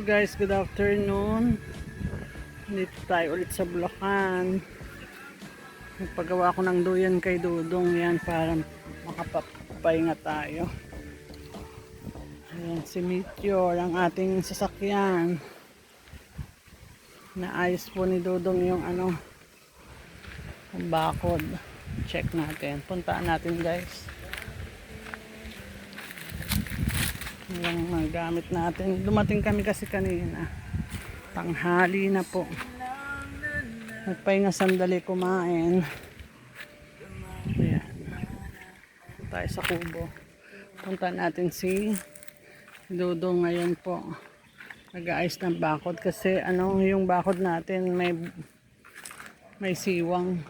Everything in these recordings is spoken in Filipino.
Guys, good afternoon. Dito tayo ulit sa Bulacan. Nagpagawa ko ng duyan kay Dudong yan para makapapahinga tayo. Ayan, si Meteor, ang ating sasakyan. Naayos po ni Dudong yung ang bakod. Check natin. Puntaan natin, guys. Yung mga gamit natin. Dumating kami kasi kanina. Tanghali na po. Nagpahinga sandali kumain. Ayan. Tayo sa kubo. Punta natin si Dudong ngayon po. Nag-aayos ng bakod kasi yung bakod natin may siwang.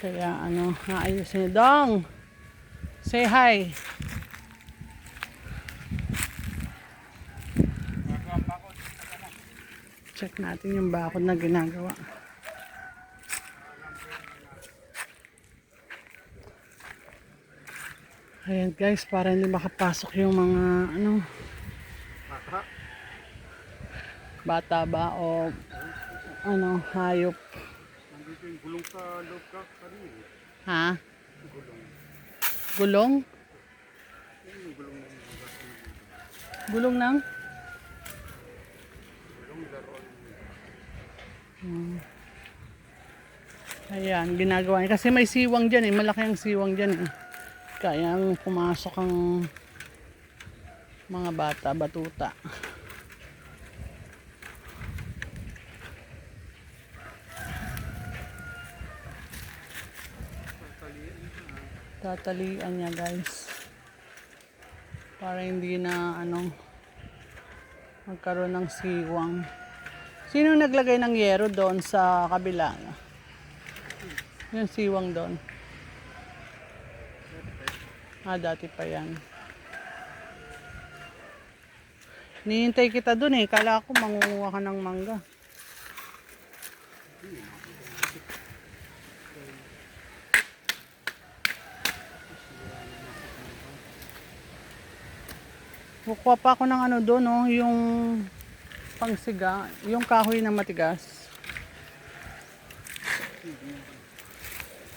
Kaya naayusin niyo. Dong! Say hi! Check natin yung bakod na ginagawa. Ayan guys, para hindi makapasok yung mga bata ba o hayop. Nandito yung gulong sa loob ka kanina. Ha? Gulong? Yung gulong na Gulong ng? gulong laruan. Ayan, ginagawa niya. Kasi may siwang dyan eh. Malaki ang siwang dyan eh. Kaya pumasok ang mga bata, batuta. Tatalian niya guys. Para hindi na magkaroon ng siwang. Sino naglagay ng yero doon sa kabila? Yung siwang doon. Dati pa yan. Nihintay kita doon eh. Kala ko mangunguha ka ng mangga. Kukuha pa ako ng doon, yung pangsiga, yung kahoy na matigas.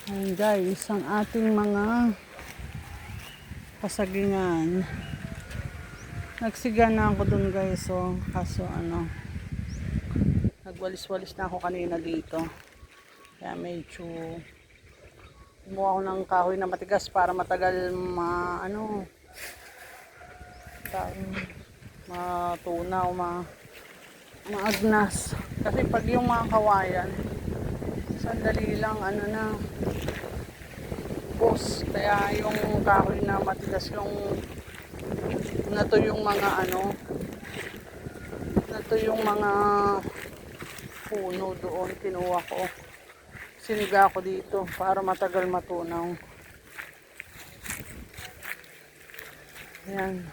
Ayan guys, ang ating mga kasagingan. Nagsiga na ako doon guys, kaso nagwalis-walis na ako kanina dito. Kaya medyo kumuha ako ng kahoy na matigas para matagal matunaw, maagnas. Kasi pag yung mga kawayan, sandali lang boss. Kaya yung kahoy na matigas yung yung mga puno doon, kinuha ko. Siniga ko dito para matagal matunaw. Ayan.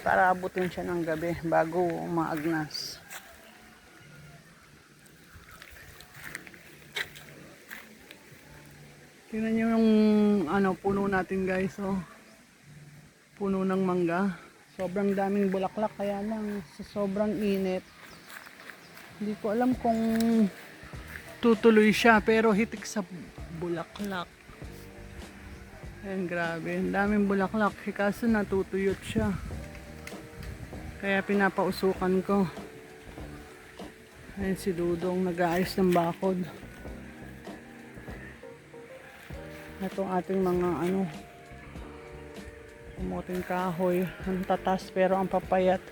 Para abutin siya ng gabi bago maagnas. Tingnan nyo yung puno natin guys. Puno ng mangga. Sobrang daming bulaklak, kaya lang sa sobrang init. Hindi ko alam kung tutuloy siya, pero hitik sa bulaklak. Ayan, grabe. Ang daming bulaklak. Kaso natutuyot siya. Kaya pinapausukan ko. Ayan si Dudong nag-aayos ng bakod. Itong ating mga umuting kahoy. Ang tatas pero ang papayat.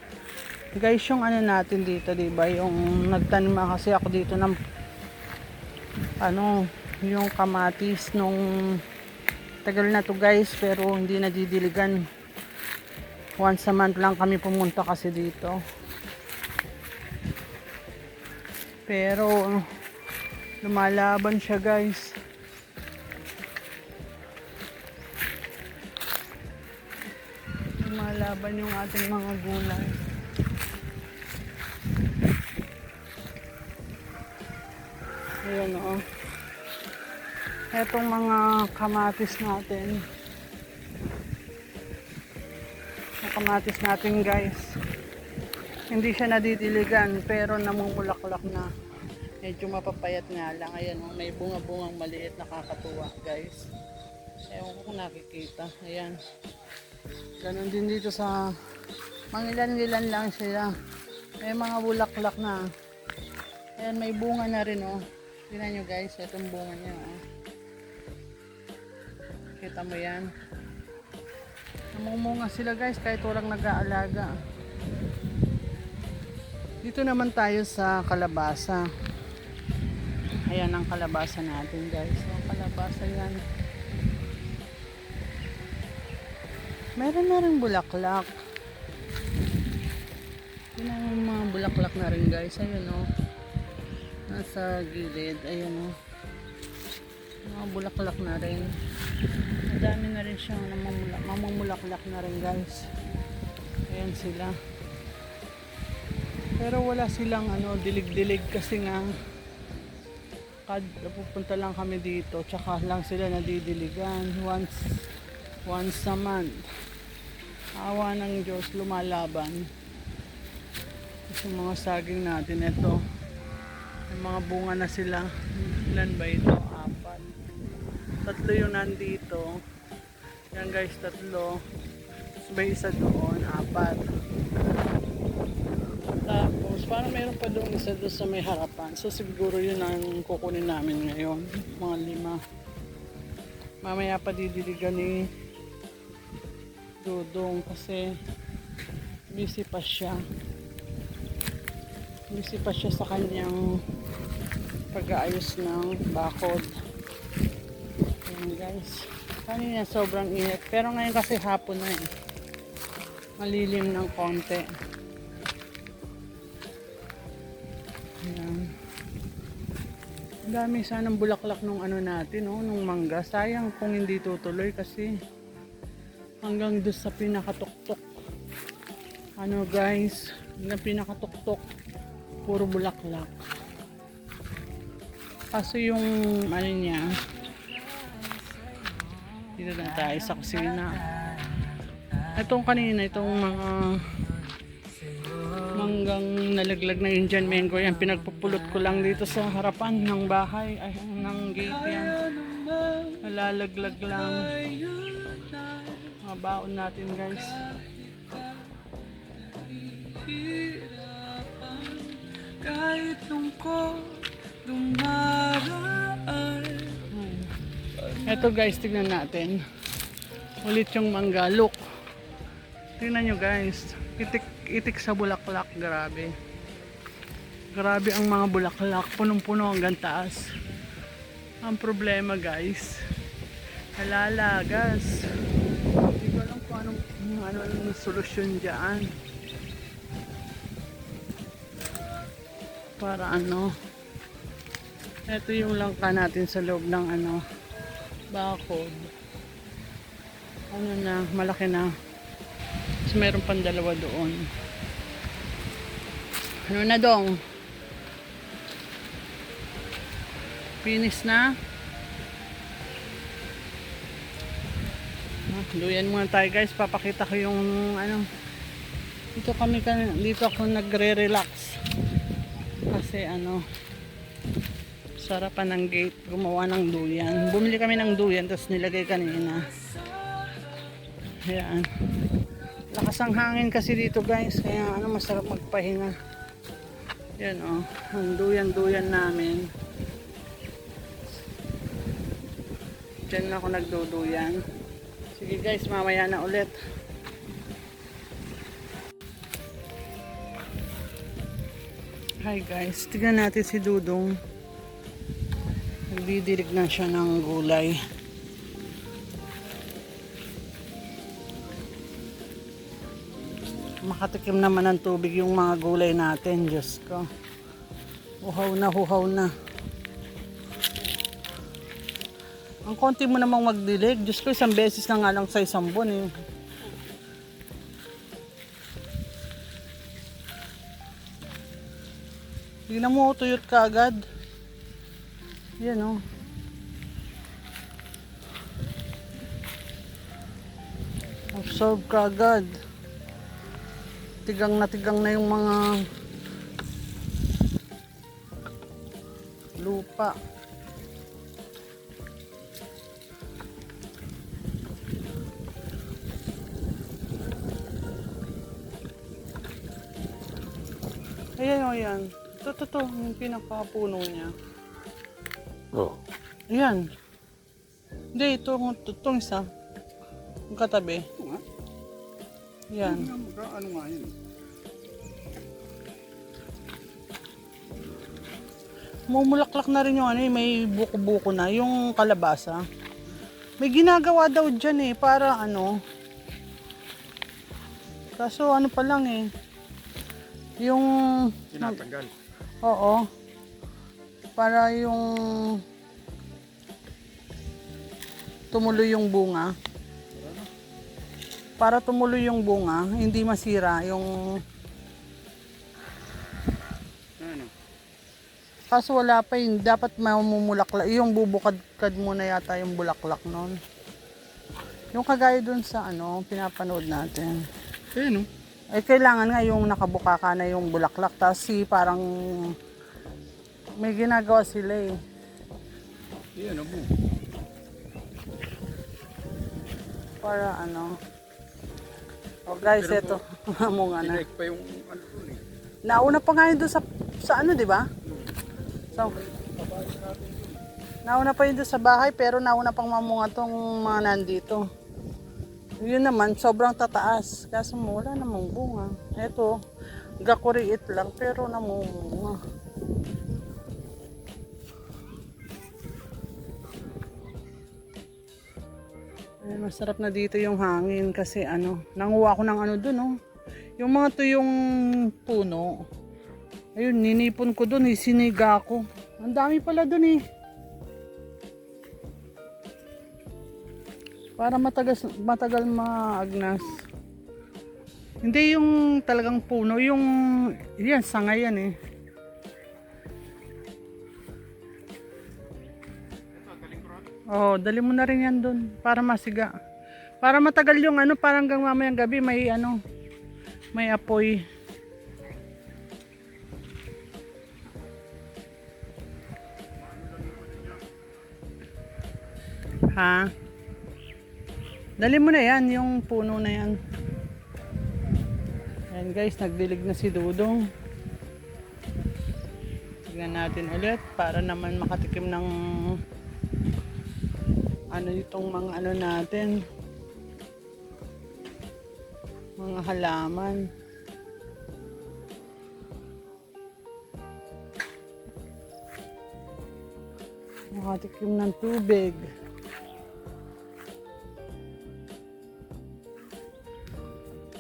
Guys, yung natin dito, diba? Yung nagtanim kasi ako dito ng yung kamatis nung tagal na to guys, pero hindi nadidiligan. Once a month lang kami pumunta kasi dito. Pero lumalaban siya guys. Lumalaban yung ating mga gulay. Ayan Etong mga kamatis natin. kamatis natin guys. Hindi siya nadidiligan pero namumulaklak na. Medyo mapapayat nga lang. Ayan, oh, may bunga-bungang maliit, nakakatuwa guys. Ewan ko kung nakikita. Ayan. Ganon din dito sa mangilan-ilan lang sila. May mga bulaklak na. Ayan, may bunga na rin oh. Tingnan nyo guys, itong bunga niya oh. Kita mo yan. Namumunga sila guys kahit walang nag-aalaga. Dito naman tayo sa kalabasa. Ayan ang kalabasa natin guys. So, kalabasa yan. Meron na rin bulaklak. Yun ang mga bulaklak na rin guys. Ayun o. Nasa gilid. Ayun o. Mga bulaklak na rin. Madami na rin siyang mamumulaklak na rin guys. Ayan sila. Pero wala silang ano, dilig-dilig kasi nga pupunta lang kami dito tsaka lang sila nadidiligan once a month. Awa ng Diyos, lumalaban. Kasi mga saging natin ito, may mga bunga na sila. Ilan ba ito? 4. 3 yung nandito. Yan guys, 3. Tapos may isa doon, 4. Tapos, parang meron pa doon isa doon sa may harapan. So, siguro yun ang kukunin namin ngayon. Mga 5. Mamaya pa didiligan ni Dudong kasi busy pa siya. Busy pa siya sa kanyang pag-aayos ng bakod. Ayan guys. Kanina sobrang init. Pero ngayon kasi hapon na eh. Malilim ng konti. Ayan. Ang dami sanang bulaklak nung ano natin, oh, nung mangga. Sayang kung hindi tutuloy kasi hanggang doon sa pinakatuktok. Ano guys, hanggang pinakatuktok, puro bulaklak. Kaso yung ano niya, dito na tayo sa kusina. Itong kanina, itong mga manggang nalaglag na Indian mango yan, pinagpupulot ko lang dito sa harapan ng bahay, ay ng gate yan, nalalaglag lang. Mga baon natin guys. Kahit lungkot dumaraan. Eto guys, tignan natin ulit yung mangga. Look, tignan nyo guys, itik sa bulaklak. Grabe ang mga bulaklak, punong-puno hanggang taas. Ang problema guys, halalagas. Hindi ko alam kung anong solusyon dyan para ano. Ito yung langka natin sa loob ng ano, bakod. Ano na, malaki na. Tapos meron pang 2 doon. Ano na dong? Finish na. Duyan muna tayo guys. Papakita ko yung ano. Dito ako nagre-relax. Kasi ano, sarapan ng gate, gumawa ng duyan. Bumili kami ng duyan tapos nilagay kanina. Ayan. Lakas ang hangin kasi dito guys, kaya ano, masarap magpahinga. Yan oh, ang duyan-duyan namin. Diyan na ako nagduduyan. Sige guys, mamaya na ulit. Hi guys, tignan natin si Dudong. Nagdidilig na siya ng gulay. Makatikim naman ng tubig yung mga gulay natin. Diyos ko, uhaw na, uhaw na. Ang konti mo namang magdilig. Diyos ko, 1 beses na nga lang sa 1 buwan eh. Tignan mo, tuyot ka agad. Yan o. Absorb ka agad. tigang na yung mga lupa. Ayan o yan. Ito, yung pinakapuno niya. Oo. Ayan. Hindi, itong isa. Yung katabi. Ito nga. Yan. Ano nga yun? Mumulaklak na rin yung ano, may buko-buko na, yung kalabasa. May ginagawa daw dyan para ano. Kaso ano pa lang yung... Tinatanggal. Oo. Para yung... tumuloy yung bunga. Para tumuloy yung bunga, hindi masira yung... Ano? Kaso wala pa yun. Dapat mamumulaklak. Yung bubukad-kad muna yata yung bulaklak nun. Yung kagaya dun sa ano, pinapanood natin. Ayun, no? Kailangan nga yung nakabuka ka na yung bulaklak. Tapos parang may ginagawa sila Ayun, mo. Para ano. Oh guys, ito. Mamunga na. Direct pa yung ano dun Nauna pa nga yun doon sa ano, di ba? So, nauna pa yun doon sa bahay, pero nauna pang mamunga tong mga nandito. Yun naman, sobrang tataas. Kaso wala namang bunga. Ito, gakuriit lang, pero namunga. Ay, masarap na dito yung hangin kasi ano, nanguha ako ng ano dun, oh. Yung mga tuyong puno. Ayun, ninipon ko dun, siniga ko. Ang dami pala dun Para matagal maagnas. Hindi yung talagang puno, yung yan, sanga yan Oh, dali mo na rin yan dun para masiga. Para matagal yung ano, parang hanggang mamayang gabi may ano, may apoy. Ha? Dali mo na yan, yung puno na yan. Ayan guys, nagdilig na si Dudong. Tignan natin ulit para naman makatikim ng ano itong mga ano natin. Mga halaman. Makatikim ng tubig.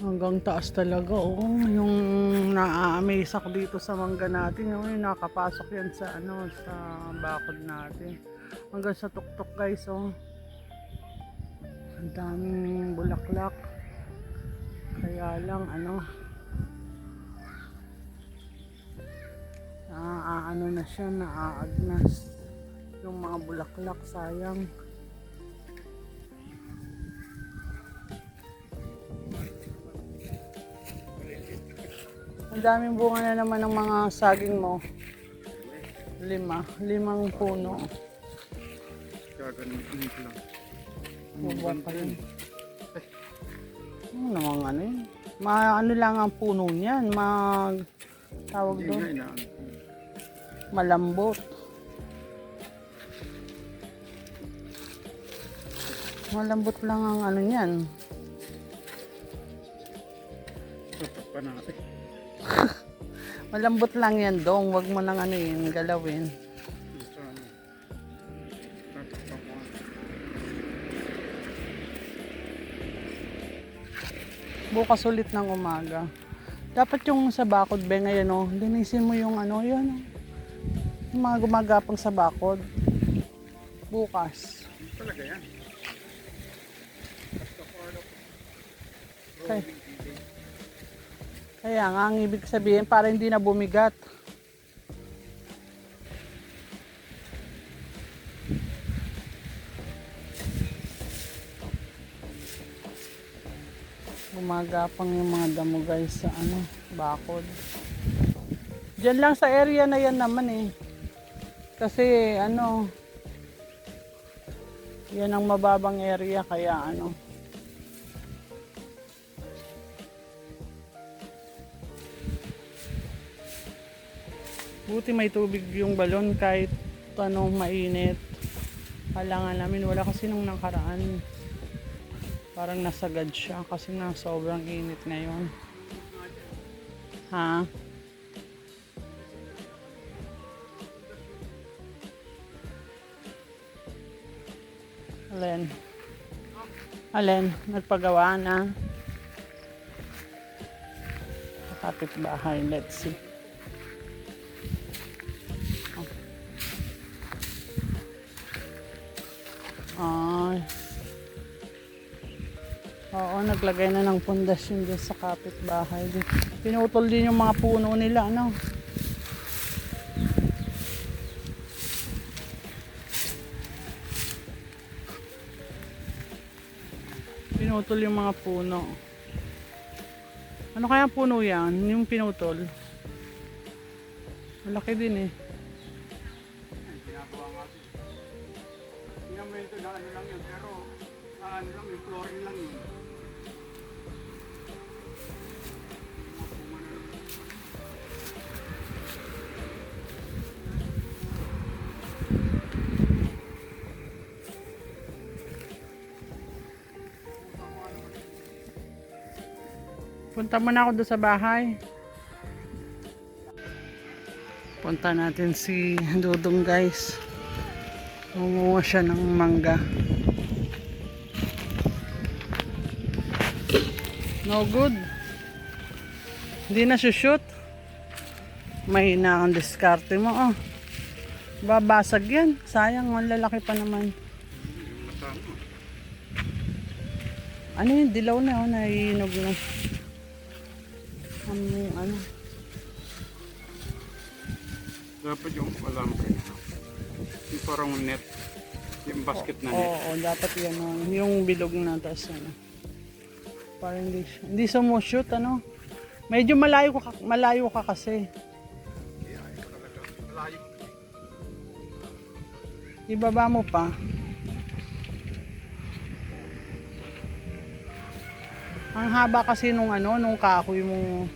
Hanggang taas talaga, yung naa-amaze ako dito sa mangga natin, yung nakapasok yan sa ano, sa bakod natin. Hanggang sa tuktok guys, Ang daming bulaklak. Kaya lang ano, ano na siya, naaagnas yung mga bulaklak, sayang. Ang daming bunga na naman ng mga saging mo. 5 puno. Gaganon lang. Bubuan pa rin. Ano namang ano yun? Ano lang ang puno niyan, tawag Hindi doon, nga inaano. malambot. Malambot lang ang ano niyan. Tutok pa natin. Malambot lang yan dong, wag mo nang ano yun, galawin. Gusto ano. Tutok pa ko. Bukas ulit ng umaga. Dapat yung sa bakod be ngayon linisin mo yung ano yun. Yung mga gumagapang sa bakod. Bukas. Talaga yan. Okay. Kaya nga, ang ibig sabihin para hindi na bumigat. Gumagapang yung mga damo guys sa ano, bakod. Diyan lang sa area na yan naman eh. Kasi ano, yan ang mababang area kaya ano. Buti may tubig yung balon kahit ano mainit. Kailangan namin wala kasi nung nakaraan. Parang nasagad siya kasi na sobrang init ngayon. Ha? Alin? Alin? Nagpagawa na? Kapitbahay. Let's see. Ay. Oo, naglagay na ng pundasyon dyan sa kapitbahay. Pinutol din yung mga puno nila, ano? Pinutol yung mga puno. Ano kaya puno yan? Yung pinutol? Malaki din eh. Ginagawa nga ito. Tingnan mo ito na ano lang yun, pero ano lang yung flooring lang yun. Punta muna ako doon sa bahay. Punta natin si Dudong guys. Mumuha siya ng mangga. No good. Hindi na shoot. Mahina ang diskarte mo. Oh. Babasag yan. Sayang, malalaki pa naman. Ano yun? Dilaw na. Oh, naiinog na. Ano? Dapat yung alambre. Yung parang net. Yung basket na net. Oo, dapat yan. Oh. Yung bilog na. Tapos ano. Parang hindi sumushoot, ano. Medyo malayo ka kasi. Ibaba mo pa. Ang haba kasi nung ano, nung kahoy mo.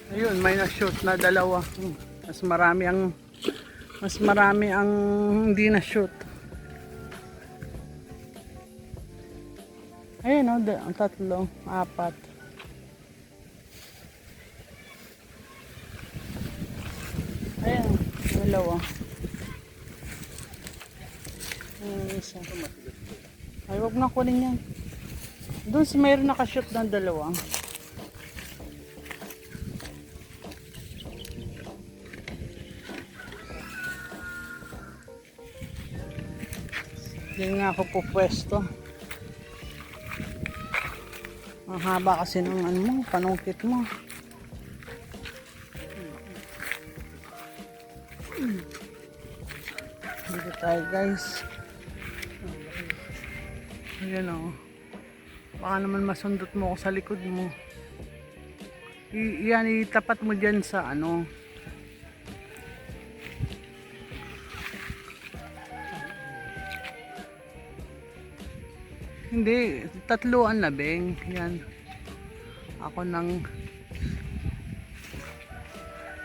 Ayun, may na-shoot na dalawa. Mas marami ang hindi na-shoot. Ayun, oh, ang tatlo, apat. Ayun, dalawa. Ayun, isa. Ay, wag na kunin yan. Doon mayroon nakashoot ng dalawa. Diyan nga ako pupwesto. Ang haba kasi ng ano mo, panungkit mo. Dito tayo guys. Ayan o. Baka naman masundot mo ako sa likod mo. Yan, itapat mo dyan sa ano. Hindi, tatlo ang labing. Yan. Ako nang...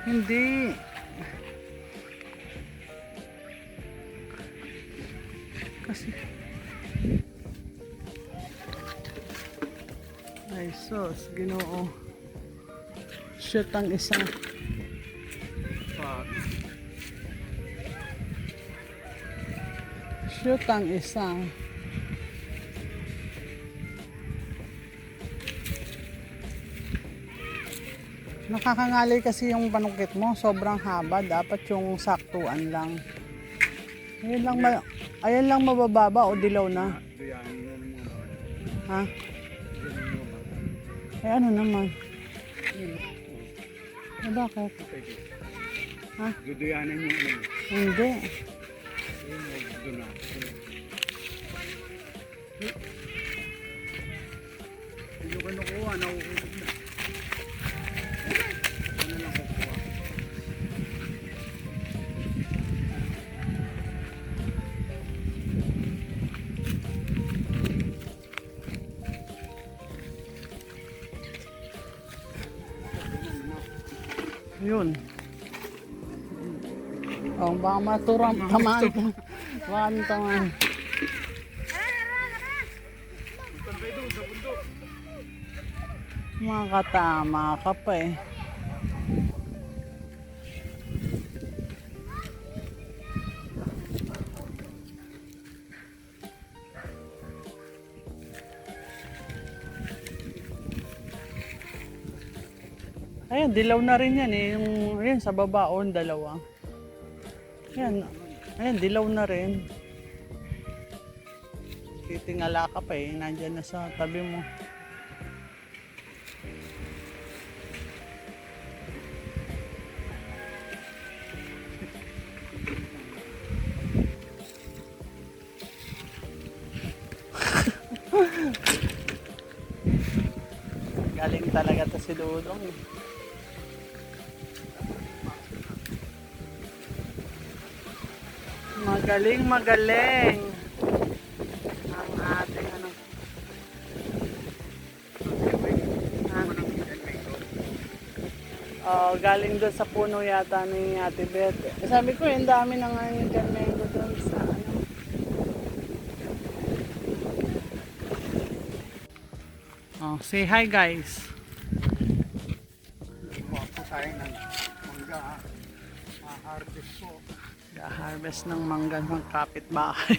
Hindi. Kasi... Ay, sus, Ginoo. Shoot ang isa. Shoot ang isa. Nakakangalay kasi yung panungkit mo, sobrang haba, dapat yung saktuan lang. Yun lang Ayan lang mabababa o dilaw na? Duyanin mo ng mga bata. Ha? Duyanin mo mga bata. Eh ano naman? Yun. Eh bakit? Pwede. Ha? Duduyanin mo ano. Hindi. Yun, huwag doon na. Hindi ko nakuha, nakukulog na. Ano lang kukuha? Yun. Oh, baka maturam, tamaan ka. Baka tamaan. Punta na kayo doon sa bundok. Makatama ka pa eh. Ayan, dilaw na rin yan eh. Yung, ayan, sa baba o, dalawa. Ayan, ayan, dilaw na rin. Titingala ka pa eh. Nandyan na sa tabi mo. Galing talaga to si Dudong eh. Magaling, magaling. Ang ating ano. Oh, galing doon sa puno yata ni Ate Beth. Eh, sabi ko, ang dami na nga yung mango doon sa ano. Oh, say hi guys. Kuha po tayo ng mangga. Ma-harvest po. Harvest ng mangga ng kapitbahay.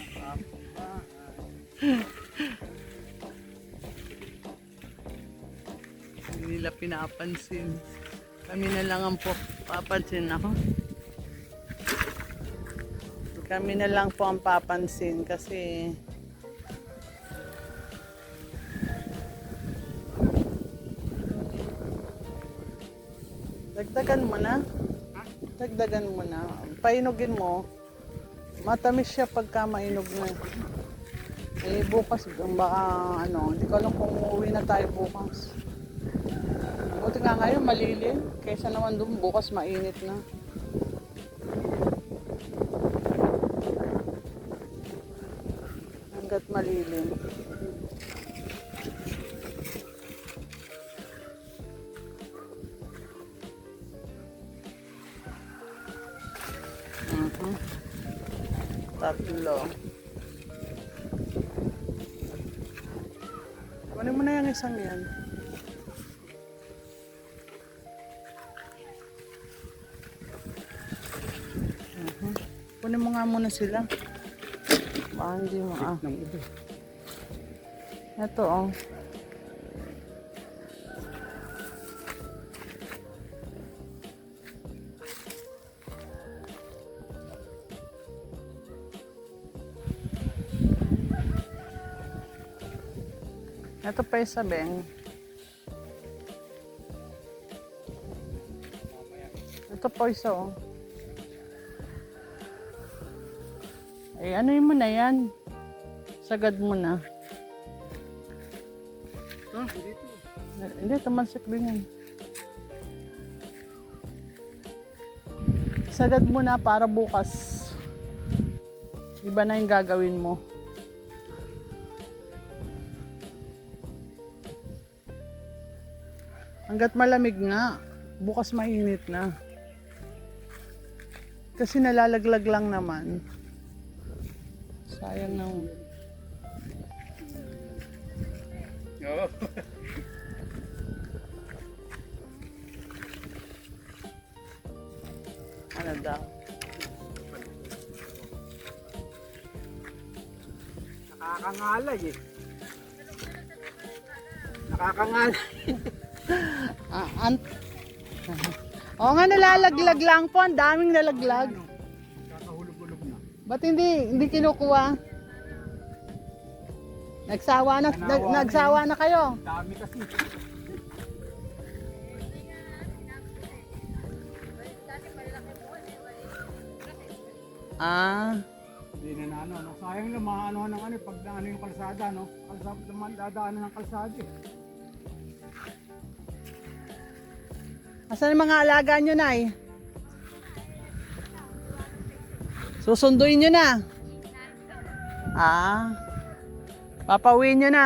Hindi nila pinapansin. Kami na lang ang papansin ako. Kami na lang po ang papansin kasi dagdagan mo na. Dagdagan mo na. Painugin mo. Matamis siya pagka mainog na. Eh bukas baka ano, hindi ko alam kung uuwi na tayo bukas. Buti nga ngayon malilim, kaysa naman doon bukas mainit na. Hanggat malilim. Tatlo. Kunin mo na yung isang yan. Kunin mo nga muna sila. Baka hindi mo Ng iba. Ito oh. Ito pa isa, Beng. Ito pa isa, oh. Eh, ano yun mo na yan? Sagad mo na. Dito. Hindi, tamansik din yan. Sagad mo na para bukas. Iba na yung gagawin mo. Hanggat malamig nga, bukas mainit na. Kasi nalalaglag lang naman. Sayang na. Oo. Ano daw? Nakakangalay eh. Nakakangalay. Oo nga, nalalaglag lang po. Ang daming nalaglag. Kakahulog-hulog na. Ba't hindi kinukuha? Nagsawa na kayo. Dami kasi. Ah, Hindi na ano. Sayang lang maano ng ano pag naano yung kalsada, no? Kalsada naman dadaanan ng kalsada. asan yung mga alaga nyo, Nay? Susunduin nyo na. Ah, papauwiin nyo na.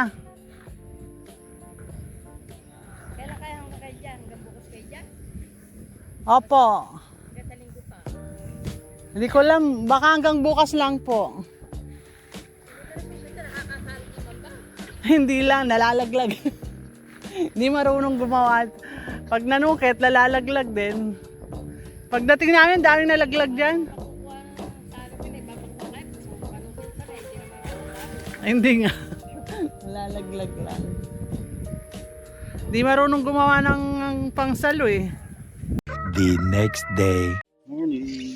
Kailan kaya hanggang kayo dyan? Hanggang bukas kayo dyan? Opo. Hanggang sa linggo pa. Hindi ko alam, baka hanggang bukas lang po. Ito nakakasali naman ba? Hindi lang, nalalaglag. Hindi marunong gumawa. Pag nanukit, nalalaglag din. Pagdating namin, daming nalaglag dyan. Makukuha ng talo ka na, ibabagpang kayo. Gusto mo panungkit pa na, hindi naman ako. Ay, hindi nga. Nalalaglag lang. Hindi marunong gumawa ng pangsalo eh. The next day. Morning.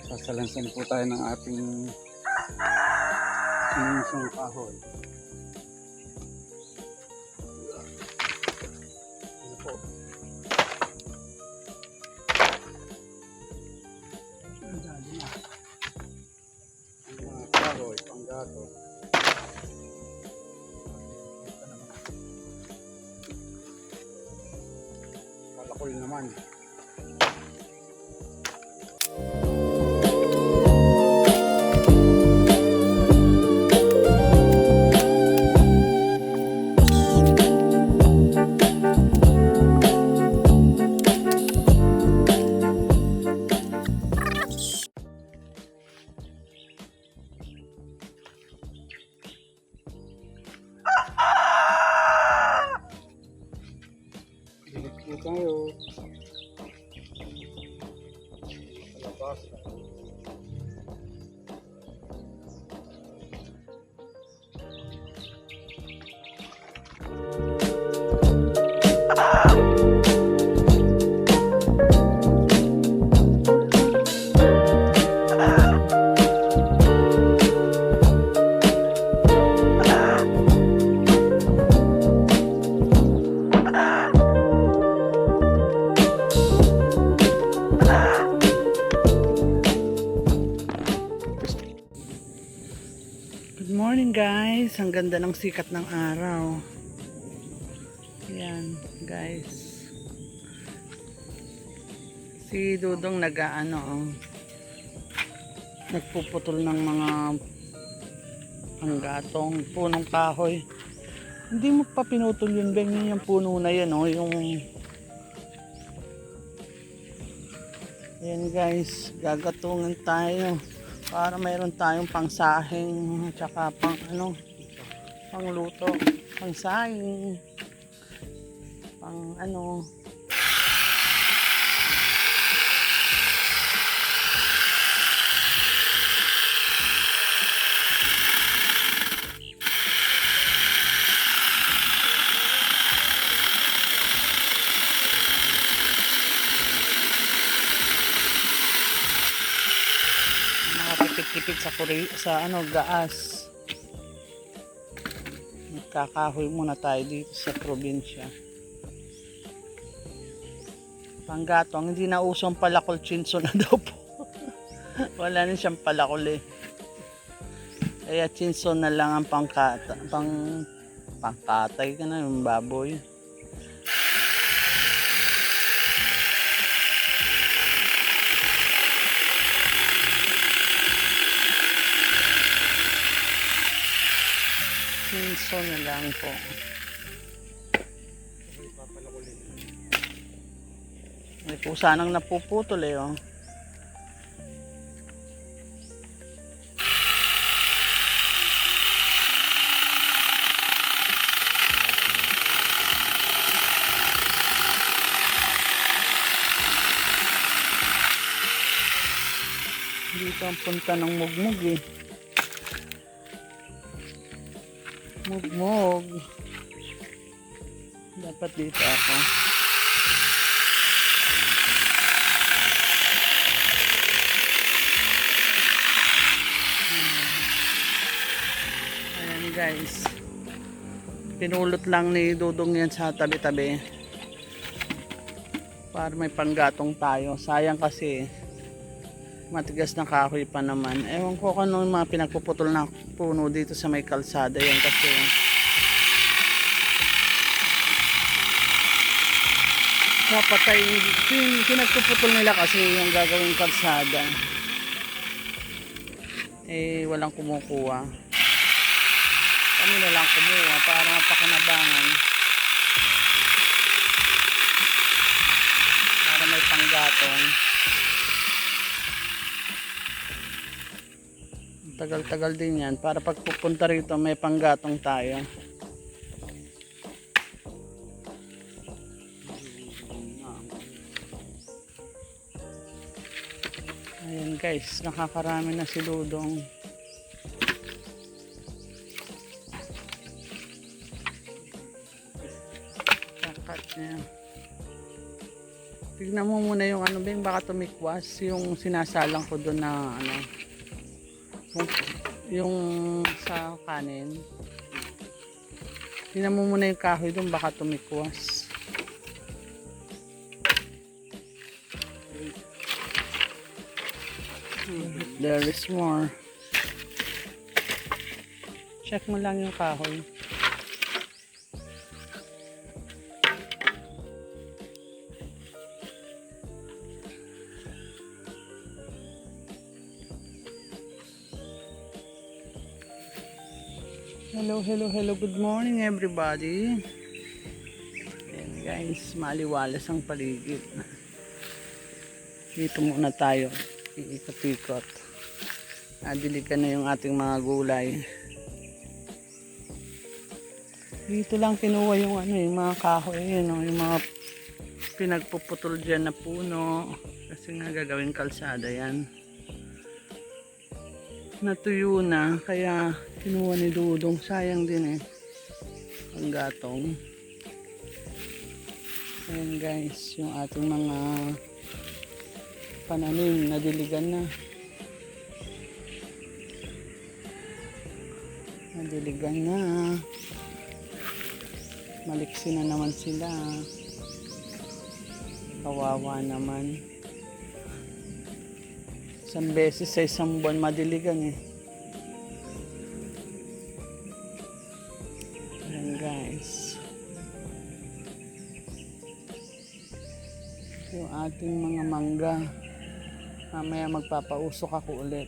Sasalansan po tayo ng ating sinusong kahoy. Ano po? Ang dali na. Ang mga kahoy, panggato. Ito naman. Kalakol naman. Bilit po tayo. Palabas. Good morning guys. Ang ganda ng sikat ng araw. Ayan guys. Si Dudong nag-ano, nagpuputol ng mga panggatong, punong kahoy. Hindi mo pa pinutol yun, Ben. Yun yung puno na yan, oh. Yung... Ayan guys, gagatungan tayo para mayroon tayong pangsahing tsaka pang ano, pangluto, pangsahing, pang ano. Nakapipit-tipid sa ano, gaas. Magkakahoy muna tayo dito sa probinsya. Panggatong, hindi na usong palakol, chinso na daw po. Wala na siyang palakol eh. Kaya chinso na lang ang pangkatay ka na yung baboy. Chinso na lang po. May kusa nang napuputol eh, oh. Dito ang punta ng mugmug eh. Mugmug. Dapat dito ako. Ayan guys. Pinulot lang ni Dudong yan sa tabi-tabi. Para may panggatong tayo. Sayang kasi matigas na kahoy pa naman. Ewan ko kung ano yung mga pinagpuputol na puno dito sa may kalsada yan kasi napatay. Pinagpuputol nila kasi yung gagawing kalsada. Eh, walang kumukuha. Kami na lang kumuha para mapakinabangan. Para may panggatong. Tagal-tagal din yan para pag pupunta rito may panggatong tayo. Ayan guys, nakakarami na si Dudong. Kakat niya. Tignan mo muna yung ano ba, baka tumikwas yung sinasalang ko doon na ano, yung sa kanin. Tingnan mo muna yung kahoy doon, baka tumikwas. There is more. Check mo lang yung kahoy. Hello, good morning everybody. Ayan guys, maliwalas ang paligid. Dito muna tayo, iikot-ikot. Nadilikan na yung ating mga gulay. Dito lang kinuha yung ano, yung mga kahoy, yun, yung mga pinagpuputol dyan na puno. Kasi nga gagawin kalsada yan. Natuyo na, kaya kinuha ni Dudong. Sayang din eh ang gatong. Ayan guys, yung ating mga pananim nadiligan na. Nadiligan na. Maliksi na naman sila. Kawawa naman. Isang beses sa isang buwan madiligan eh. Ayan guys. Yung ating mga mangga. Mamaya magpapausok ako ulit.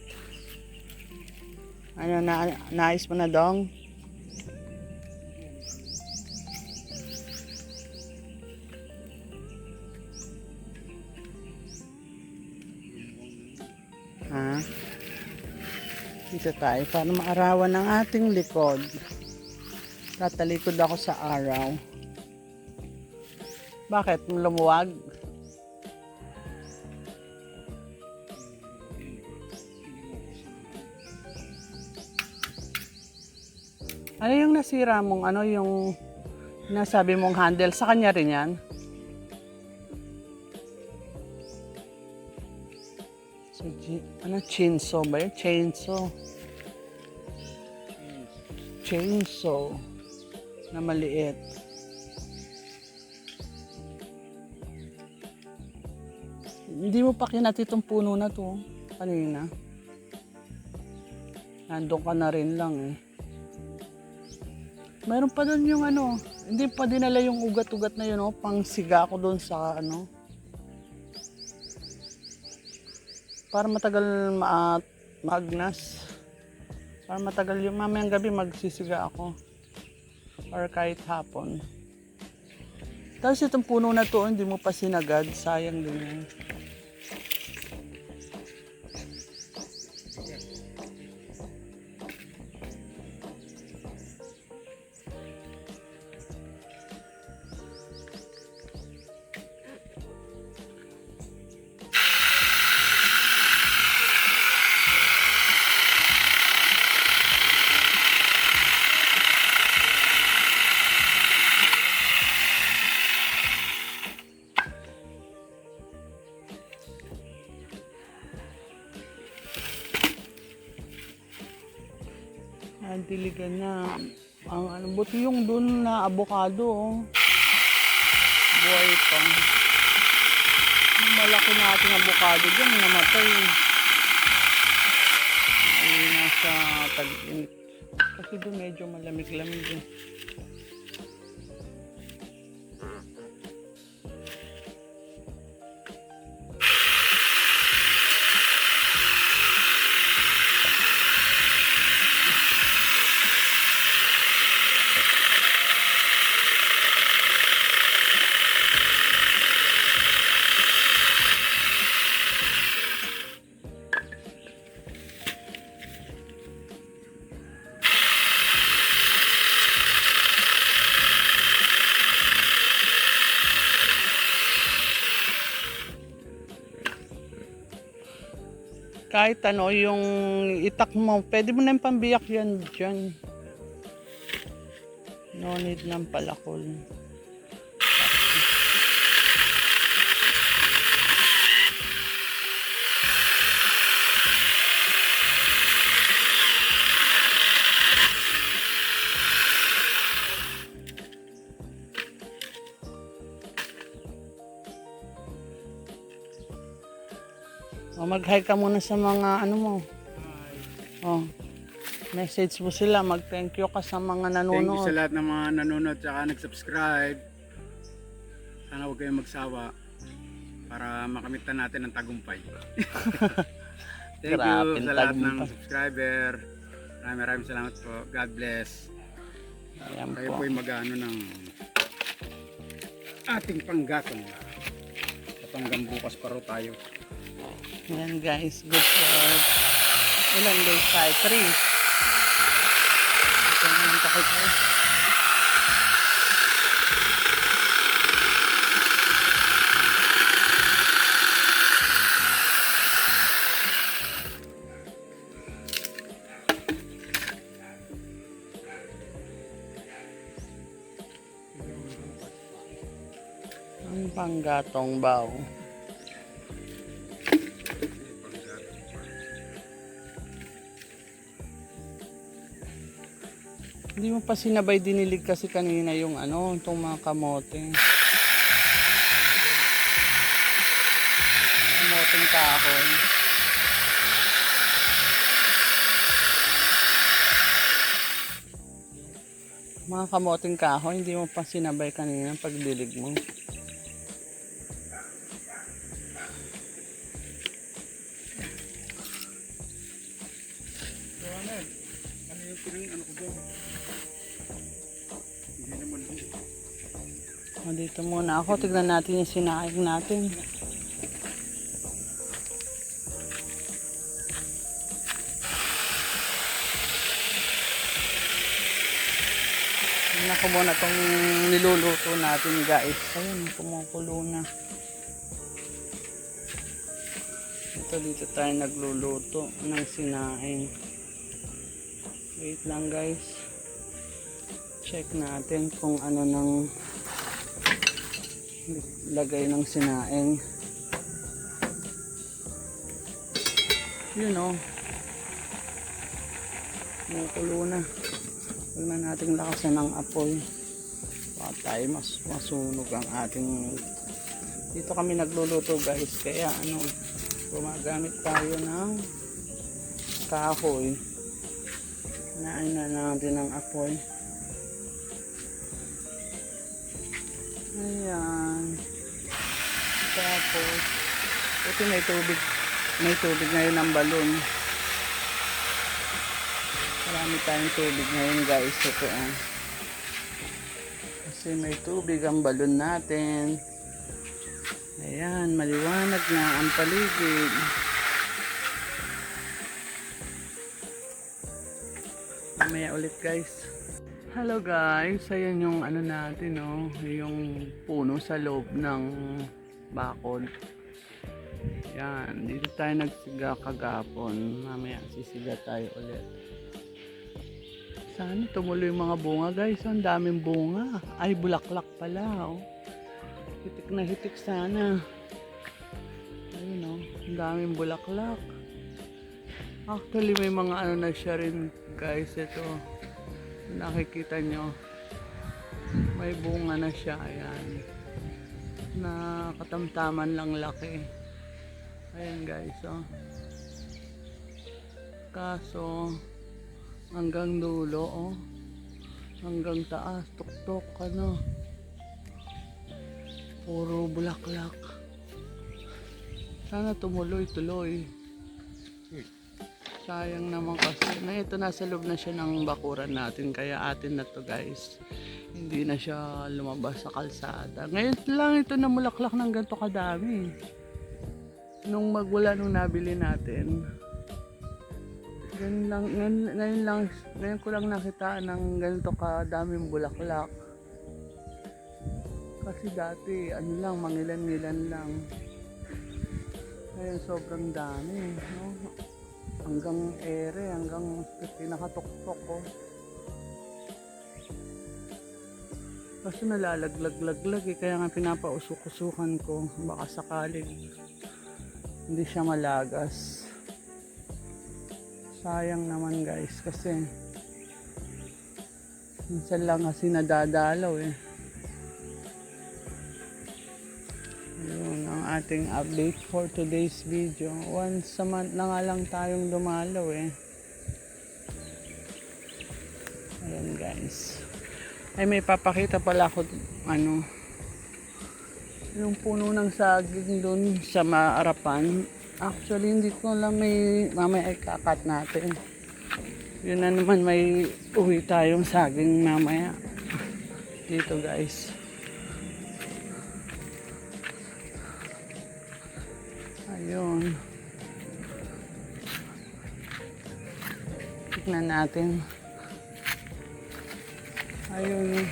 Ano, nais mo na dong? Ha? Dito tayo para maarawan ng ating likod. Tatalikod ako sa araw. Bakit? Lumuwag? Ano yung nasira mong ano yung nasabi mong handle? Sa kanya rin yan? So, ano, chainsaw ba yun? Chainsaw na maliit. Hindi mo pa kinat itong puno na to kanina. Nandun ka na rin lang eh. Meron pa doon yung ano, hindi pa dinala yung ugat-ugat na yun, oh, pang siga ko doon sa ano. Para matagal maagnas. Para matagal yung mamayang gabi magsisiga ako. Or kahit hapon. Tapos itong puno na to, hindi mo pa sinagad. Sayang din yan. Ang diligan niya. Ang ano, buti yung doon na avocado, oh. Buhay pa. Yung malaki nating avocado dyan, namatay. Ay, nasa tag-init. Kasi doon medyo malamig-lamig eh. Kahit ano, yung itak mo, pwede mo na yung pambiyak yan dyan. No need ng palakol. O, mag-hi ka muna sa mga ano mo. Oh. Message mo sila, mag-thank you ka sa mga Thank you nanonood. sa lahat ng mga nanonood at nag-subscribe. Sana huwag kayong magsawa para makamitan natin ang tagumpay. Thank you Grabe, sa lahat ng tagumpay. subscriber. Maraming salamat po. God bless. Ayan Tayo po. po ay mag-ano ng ating panggatong. At hanggang bukas pa rin tayo. Ayan guys, good for ilang days tayo? 3. Ito naman takot ko. Ang panggatong baw. Hindi mo pa sinabay dinilig kasi kanina yung ano, itong mga kamote. Kamoteng kahoy. Mga kamoteng kahoy, hindi mo pa sinabay kanina pagdilig mo. maliwanag. Ano yung pinang ano ko dyan? Hindi naman din. Dito muna ako. Tignan natin yung sinaing natin. Tignan ko muna itong niluluto natin guys. Ayun, kumukulo na. Dito tayo nagluluto ng sinaing. Wait lang guys. Check natin kung ano nang lagay ng sinaing. Yun o. Kumukulo na. Huwag na nating lakasan ng apoy. Baka tayo masunog ang ating... Dito kami nagluluto guys. Kaya ano, gumagamit tayo ng kahoy. Hinain na natin ng apoy. Ayan. Tapos, ito may tubig. May tubig ngayon ng balon. Marami tayong tubig ngayon guys. Ito kasi may tubig ang balon natin. Ayan, maliwanag na ang paligid. Mamaya ulit guys. Hello guys, ayan yung ano natin yung puno sa loob ng bakod. Yan, dito tayo nagsiga kagapon. Mamaya sisiga tayo ulit. Sana tumuloy yung mga bunga guys. Ang daming bunga. Ay, bulaklak pala. Hitik na hitik sana. Ayun ang daming bulaklak. Actually may mga ano na siya rin guys. Ito. Nakikita nyo. May bunga na siya. Ayan. Na katamtaman lang laki. Ayan guys. Kaso hanggang dulo hanggang taas. Tuktok ano. Puro bulaklak. Sana tumuloy-tuloy. Sayang naman kasi. Na ito nasa loob na siya ng bakuran natin. Kaya atin na to guys. Hindi na siya lumabas sa kalsada. Ngayon lang ito namulaklak ng ganito kadami. Nung magwala nung nabili natin. Ngayon ko lang nakita ng ganito kadaming bulaklak. Kasi dati, ano lang, mangilan-ngilan lang. Ngayon sobrang dami, no? Hanggang ere, hanggang pinakatuktok ko. Kasi nalalaglag-laglag kaya nga pinapausok-usukan ko. Baka sakaling hindi siya malagas. Sayang naman guys, kasi minsan lang kasi nadadalaw Yun ang ating update for today's video. Once a month na nga lang tayong dumalaw Ayan guys. Ay may papakita pala ako yung puno ng saging doon sa maarapan. Actually hindi ko lang mamaya ay kakat natin. Yun na naman may uwi tayong saging mamaya. Dito guys. Ayun. Tignan natin. Ayun.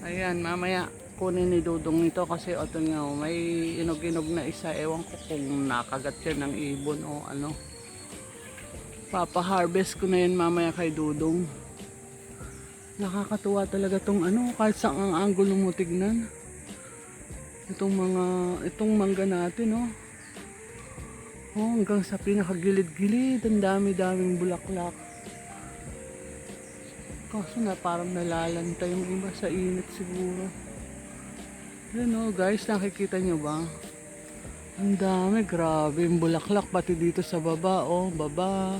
Ayan, mamaya kunin ni Dudong ito kasi ito nga may inog-inog na isa. Ewan ko kung nakagat yan ng ibon o ano. Papa-harvest ko na yan mamaya kay Dudong. Nakakatuwa talaga tong kahit saan ang angulo mo tignan. Itong mangga natin hanggang sa pinakagilid-gilid ang dami-daming bulaklak. Kaso na parang nalalanta yung iba sa init siguro. Yan guys, nakikita nyo ba? Ang dami, grabe yung bulaklak pati dito sa baba baba,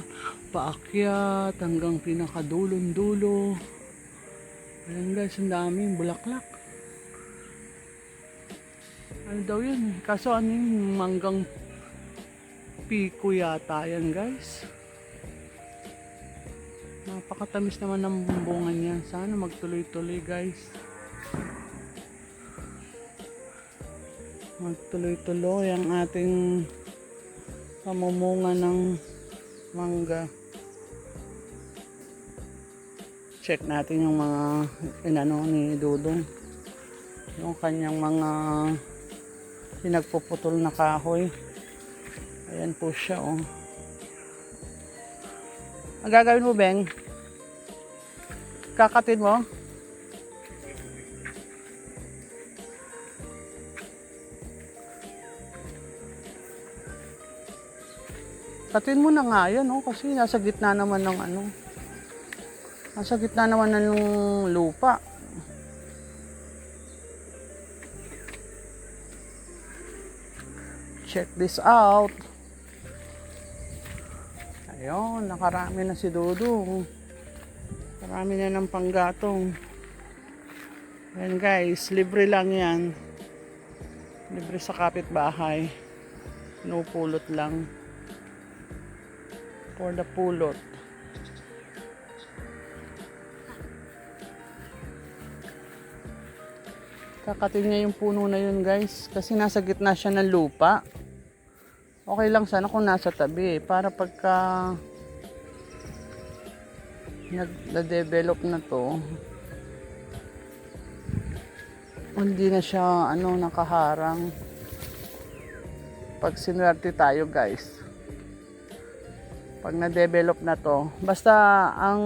paakyat hanggang pinakadulon-dulo. Ayan guys, ang daming bulaklak. Ano daw yun? Kaso yung manggang piko yata yan guys. Napakatamis naman ng bunga niya. Sana magtuloy-tuloy guys. Magtuloy-tuloy ang ating pamumunga ng mangga. Check natin yung mga inano ni Dudong. Yung kanyang mga pinagpuputol na kahoy. Ayan po siya oh. Ang gagawin mo, Beng? Kakatin mo? Katin mo na nga yan, oh, kasi nasa gitna naman ng ano. Nasa gitna naman ng lupa. Check this out. Ayun, nakarami na si Dudong. Marami na ng panggatong. Ayan guys, libre lang yan. Libre sa kapitbahay. No pulot lang. For the pulot. Kakatin niya yung puno na yun guys. Kasi nasa gitna siya ng lupa. Okay lang sana kung nasa tabi. Para pagka nag-develop na to, hindi na siya nakaharang. Pag sinuwerte tayo guys, pag na-develop na to, basta ang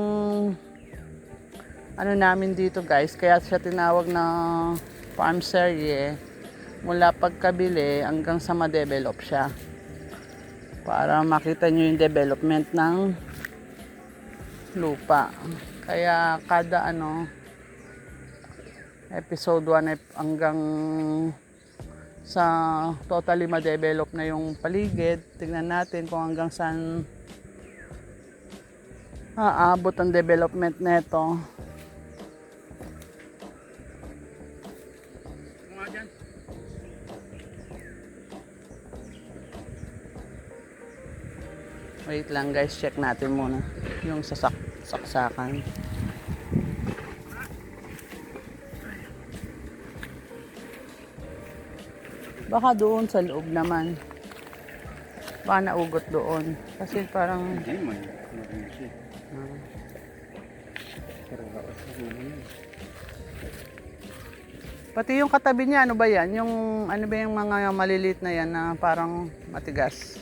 namin dito guys, kaya siya tinawag na farm serye, mula pagkabili hanggang sa ma-develop siya, para makita nyo yung development ng lupa. Kaya kada episode 1 hanggang sa totally ma-develop na yung paligid, tingnan natin kung hanggang saan aabot ang development nito. Wait lang guys, check natin muna yung saksakan. Baka doon sa loob naman. Baka naugot doon. Kasi parang Hindi man. Siya. pati yung katabi niya, ano ba yan? Yung ano ba yung mga maliliit na yan na parang matigas?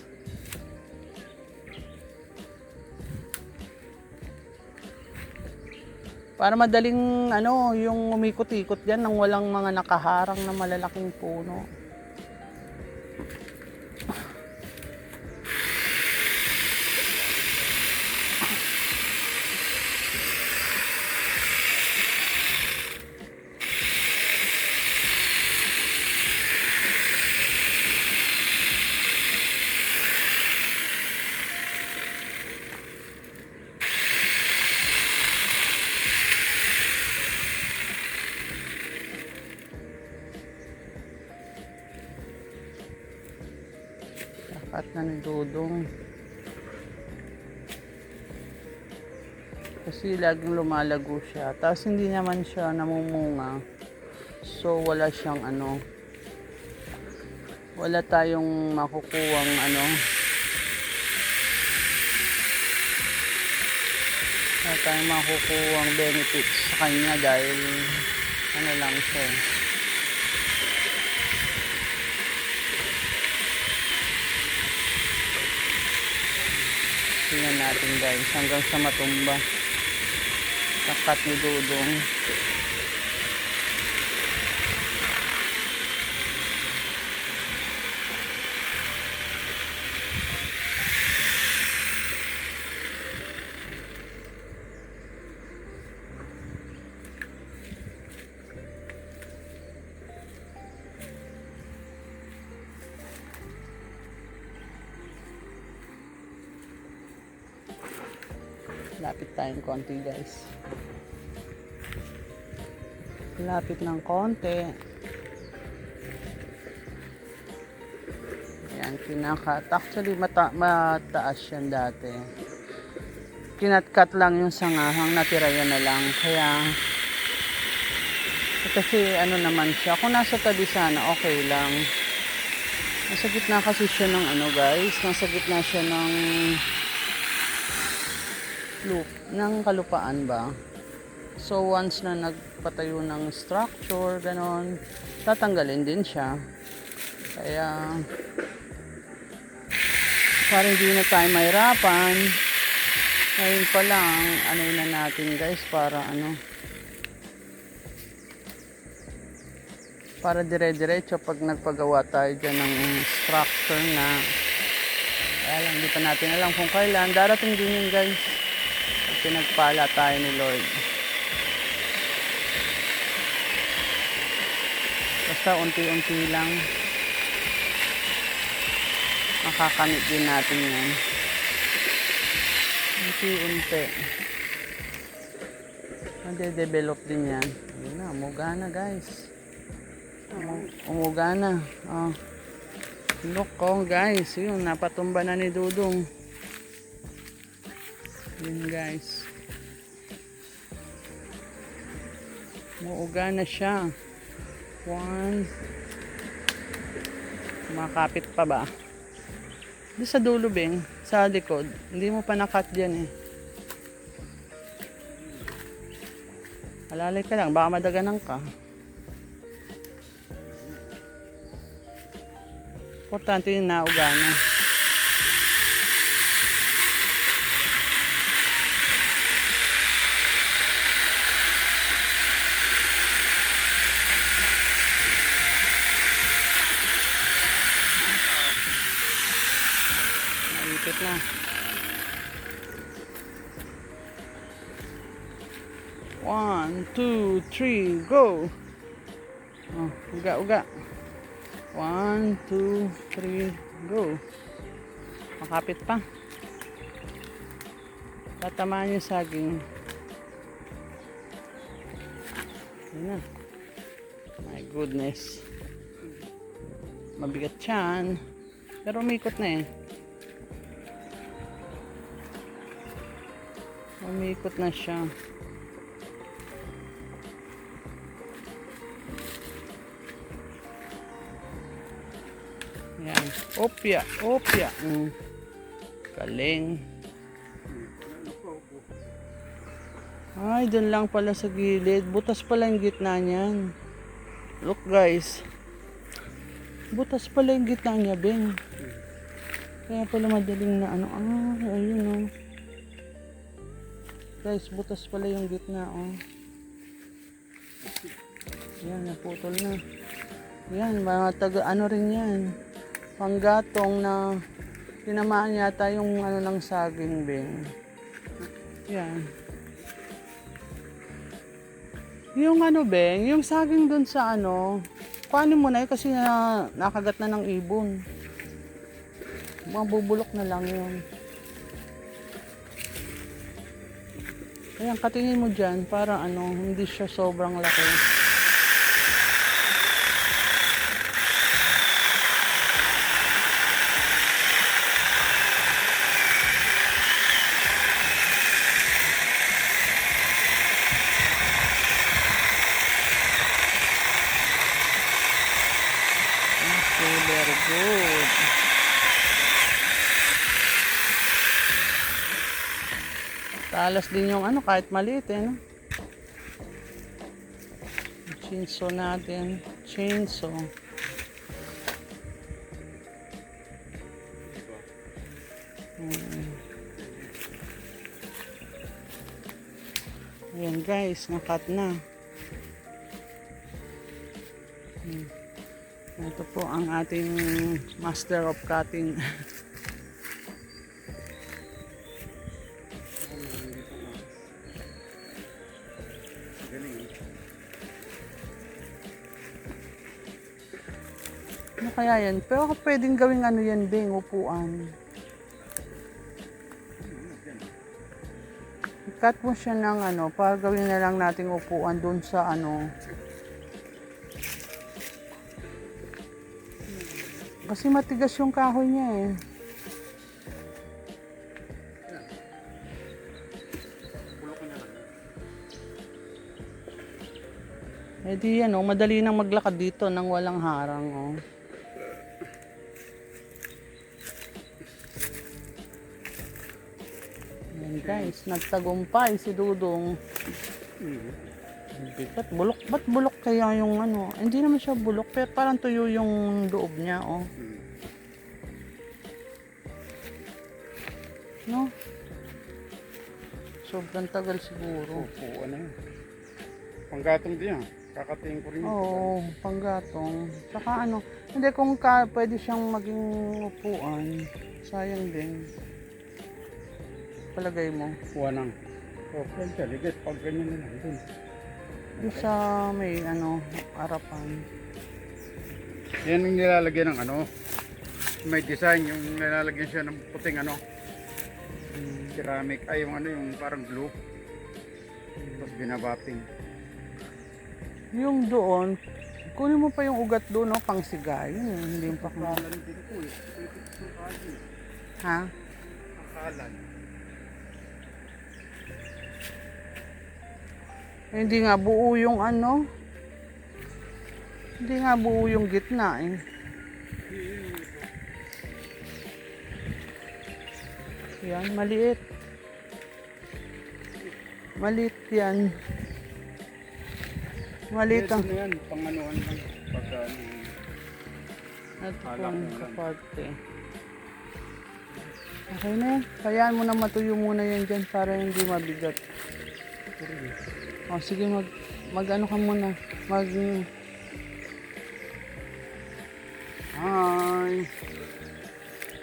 Para madaling yung umikot-ikot diyan nang walang mga nakaharang na malalaking puno. At na ni Dudong. Kasi laging lumalago siya. Tapos hindi naman siya namumunga. So wala siyang wala tayong makukuwang wala tayong makukuwang benefits sa kanya dahil lang siya. Tingnan natin guys hanggang sa matumba. Kakat ni Dudong. Lapit tayong konti guys. Lapit ng konti. Ayan, actually mataas yan dati. kinat-cut lang yung sangahang natira yan na lang. Kaya kasi ano naman siya, kung nasa tabi sana okay lang. Nasa gitna kasi siya ng ano guys, nasa gitna siya ng ng kalupaan ba. So once na nagpatayo ng structure, ganon, tatanggalin din siya. Kaya para hindi na tayo mahirapan, ngayon pa lang, ano na natin guys, para ano, para dire-diretso pag nagpagawa tayo dyan ng structure na, kaya lang, hindi pa natin alam kung kailan, darating din yun guys, pag pinagpala tayo ni Lord. Basta unti-unti lang, makakamit din natin yan. Unti-unti. Made-develop din yan. Ayun na, umuga na guys. Umuga na. Oh. Look ko guys. Yun, napatumba na ni Dudong. Yun guys. Umuga na siya. 1. Makapit pa ba? Di sa dulo, Beng. Sa likod. Hindi mo pa nakat dyan eh. Alalay ka lang. Baka madaganan ka. Importante yung nauga na. Naipit na. One, two, three, go! Oh, uga. 1, 2, 3, go. Makapit pa. Tatamaan yung saging. Ayan na. My goodness. Mabigat yan. Pero umikot na eh. Umikot na siya. Yan. Opya. Galing. Ay, dun lang pala sa gilid. Butas pala yung gitna niyan. Look guys. Butas pala yung gitna niya, Beng. Kaya pala madaling na ano. Ayun oh. Guys, butas pala yung gitna oh. Yan, naputol na. Yan, mga taga ano rin yan. Panggatong na tinamaan yata yung ano ng saging, Beng. Yan. Yung ano, Beng, yung saging dun sa ano, kuhanin mo na yun kasi nakagat na ng ibon. Mabubulok na lang yun. Ayan, katingin mo dyan para ano, hindi siya sobrang laki. Very good. Talas din yung ano kahit maliit eh, no? Chainsaw natin. Chainsaw. Ayan guys, nakat na. Ito po ang ating master of cutting. Ano kaya yan? Pero pwedeng gawing ano yan, Beng, upuan. I-cut mo siya ng ano, para gawin na lang nating upuan dun sa ano. Kasi matigas yung kahoy niya eh. Eh di ano, madali nang maglakad dito nang walang harang, oh. Ayan guys, nagtagumpay si Dudong. Bigat, bulok. Ba't bulok kaya yung ano? Hindi naman siya bulok, pero parang tuyo yung loob niya, oh. No? Sobrang tagal siguro. Opo, ano yun. Panggatong din yan. Kakatingin ko rin yun. Oo, panggatong. Saka ano, hindi kung pwede siyang maging upuan, sayang din. Palagay mo. Kuha ng. Okay, taligit. Pag ganyan na lang. Dun. Yung sa may ano, harapan. Yan yung nilalagyan ng ano. May design. Yung nilalagyan siya ng puting ano. Ceramic. Ay yung ano, yung parang glue. Tapos binabating. Yung doon, kunin mo pa yung ugat doon, no? Pang sigay. Yun, hindi yung pakma. Kalan din ko eh. Ha? Ang kalan. Hindi nga buo yung ano. Hindi nga buo yung gitna eh. Yan, maliit. Maliit yan. Maliit ang... Ano yan? Panganuhan lang. Pagka ano. Ito Alak pong mo lang. kaparte. Okay na yan. Kayaan mo na matuyo muna yan dyan para hindi mabigat. O sige, mag ano ka muna. Hi!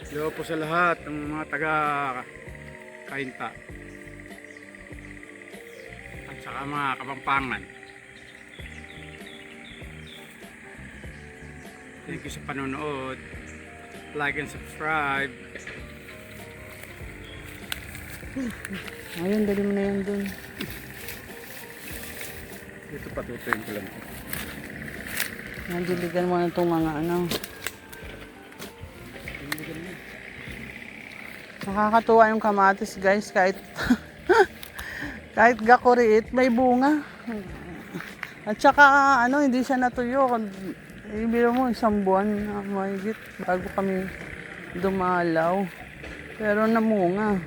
Hello po sa lahat ng mga taga Kainta. At saka mga Kapampangan. Thank you sa panonood. Like and subscribe. Ayun, dali mo na yan dun. Ito patutuyin ko lang. Nandiligan mo na itong mga ano. Nakakatuwa yung kamatis guys, kahit kahit gakuriit may bunga. At saka ano, hindi siya natuyo. Ibiro mo isang buwan na mahigit bago kami dumalaw. Pero namunga.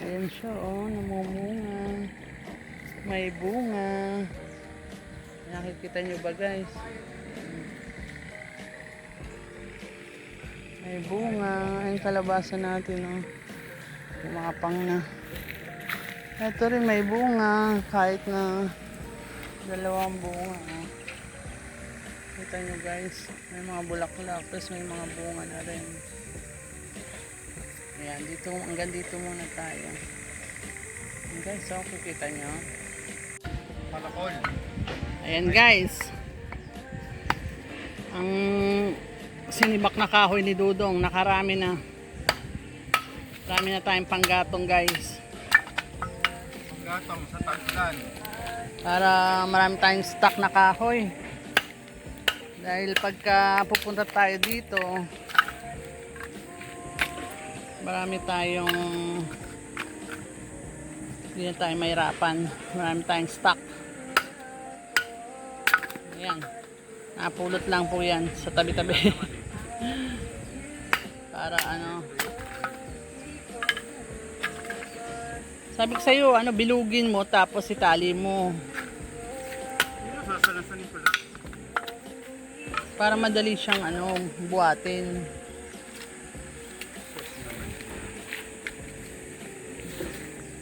Ayan siya, oh, namumunga. May bunga. Nakikita nyo ba guys? May bunga. Ayun kalabasa natin, oh. Kumapang na. Ito rin may bunga. Kahit na dalawang bunga, oh. Kita nyo guys. May mga bulaklak. Tapos may mga bunga na rin. Ayan, dito, hanggang dito muna tayo. Ayan guys, so kikita nyo. Palakol. Ayan guys. Ang sinibak na kahoy ni Dudong, nakarami na. Marami na tayong panggatong guys. Gatong sa taglan. Para marami tayong stock na kahoy. Dahil pagka pupunta tayo dito, marami tayong hindi na tayo mahirapan. Marami tayong stock. Ayan. Napulot lang po yan sa tabi-tabi. Para ano. Sabi ko sa'yo, ano, bilugin mo tapos itali mo. Yun, sasalasanin ko lang. Para madali siyang ano, buhatin.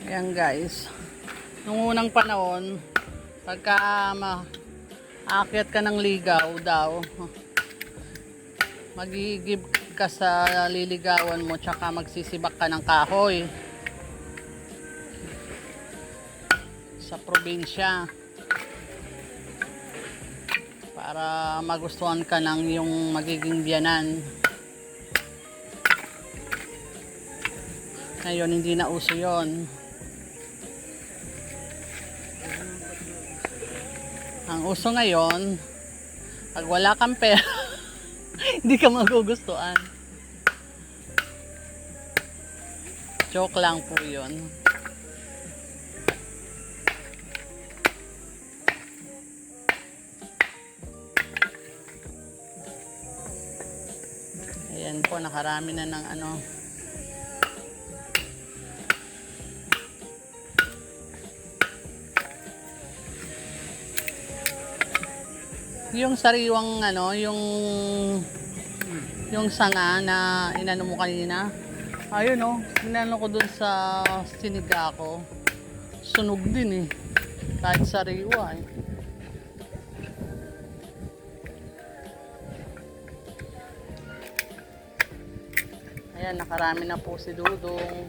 Ayan guys. Nung unang panahon, pagka aakyat ka ng ligaw daw, magigib ka sa liligawan mo tsaka magsisibak ka ng kahoy sa probinsya para magustuhan ka ng yung magiging biyanan. Ngayon hindi na uso yon. Ang uso ngayon, pag wala kang pera, hindi ka magugustuhan. Joke lang po yun. po, nakarami na ng ano. Yung sariwang ano, yung sanga na inano mo kanina. Ayun oh, inano ko dun sa siniga ko. Sunog din eh. Kahit sariwa eh. Ayan, nakarami na po si Dudong.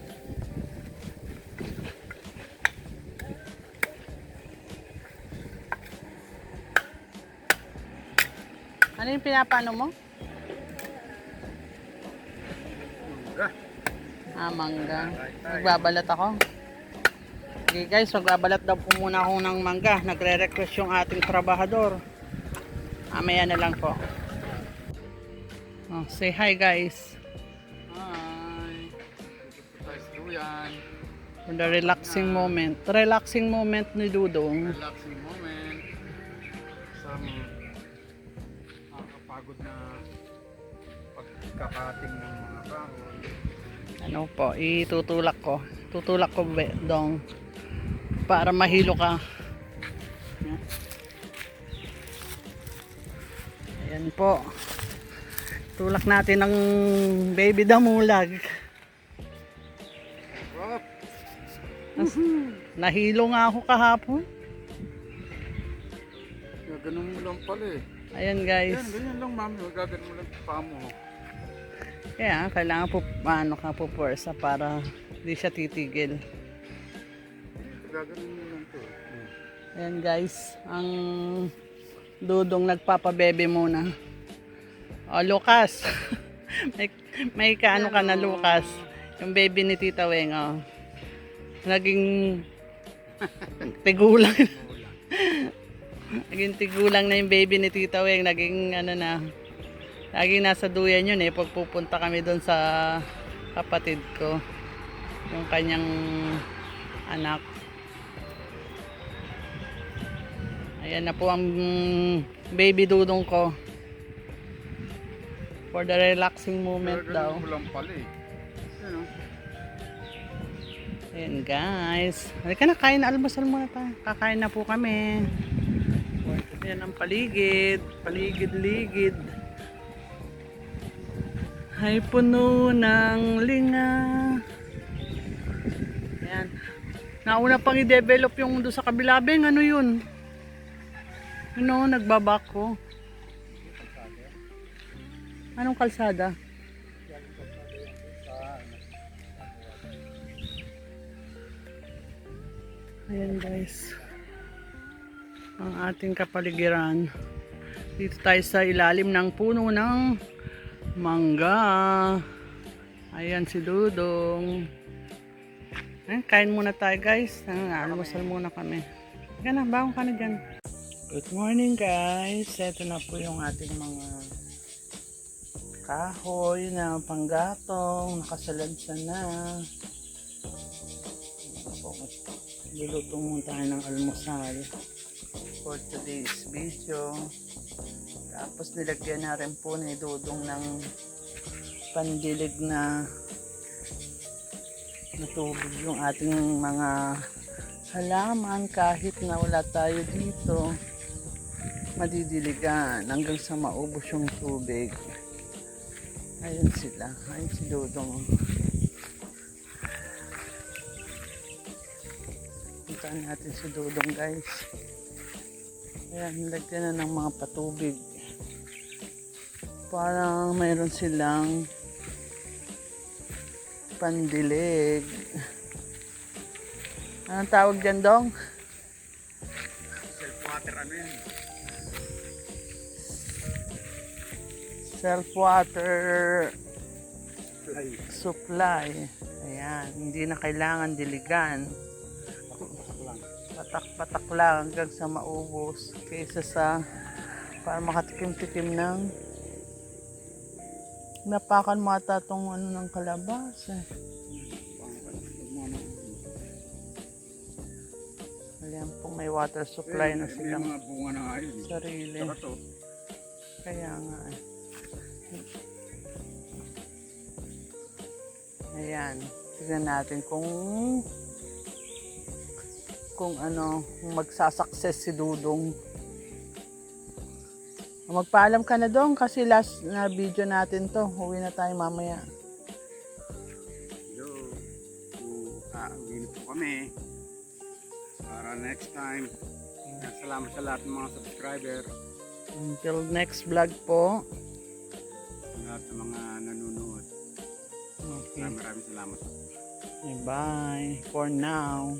Ano yung pinapano mo? Mangga. Nagbabalat ako. Okay guys, magbabalat daw po muna ako ng mangga. Nagre-request yung ating trabahador. Mamaya na lang po. Oh, say hi guys. Hi. Surprise ko yan. For the relaxing moment. Relaxing moment ni Dudong. Relaxing moment. Some nakakapagod na pagkakating ng mga kahoy. Ano po, itutulak ko. Tutulak ko dong para mahilo ka. Ayan po. Tulak natin ng baby damulag. Wow. Nahilo nga ako kahapon. Ganun mo lang pala eh. Ayan guys. Yan, ganyan lang mami. Gaganon mo lang pa mo. Kaya kailangan po paano ka po pwersa para hindi siya titigil. Gaganon mo lang to. Ayan guys, ang Dudong nagpapabebe muna. O Lucas. may kaano ka na Lucas. Yung baby ni Tita Weng oh. Naging tigulang. Naging tigulang na yung baby ni Tita Weng. Naging ano na. Laging nasa duyan yun eh. Pag pupunta kami doon sa kapatid ko. Yung kanyang anak. Ayan na po ang baby Dudong ko. For the relaxing moment daw. Gaganon mo lang pala eh. Yan o. Ayan guys. Halika na, kain na. Almusal muna tayo. Kakain na po kami. Ayan ang paligid. Paligid-ligid. Ay puno ng linga. Ayan. Nauna pang i-develop yung doon sa kabilabing. Ano yun? Ano, nagbabak ko. Anong kalsada? Ayan guys. Ang ating kapaligiran. Dito tayo sa ilalim ng puno ng mangga. Ayan si Dudong. Ayan, kain muna tayo guys. Almusal muna kami. Yan na, bangon ka na dyan. Good morning guys. Ito na po yung ating mga kahoy na panggatong. Nakasalansan na. Luluto muna tayo ng almusal for today's video. Tapos nilagyan na rin po ni Dudong ng pandilig na tubig yung ating mga halaman kahit na wala tayo dito. Madidiligan hanggang sa maubos yung tubig. Ayun sila. Ayun si Dudong. Puntaan natin si Dudong guys. Ayan, nilagyan na ng mga patubig. Parang mayroon silang pandilig. Anong tawag dyan, Dong? Self-water ano yan? Self-water supply. Ayan, hindi na kailangan diligan. Patak-patak lang hanggang sa maubos kaysa sa para makatikim-tikim ng napakan mo ata itong ano ng kalabasa. Ayan po, may water supply na May silang mga bunga na nga yun. sarili. Saka to. Kaya nga Ayan. Tignan natin kung kung magsasucess si Dudong. Magpaalam ka na Dong kasi last na video natin to. Uwi na tayo mamaya. Yo, uuwi po kami para next time. Salamat sa lahat ng mga subscriber, Until next vlog po. sa lahat ng mga nanonood. Okay. Maraming salamat. Bye for now.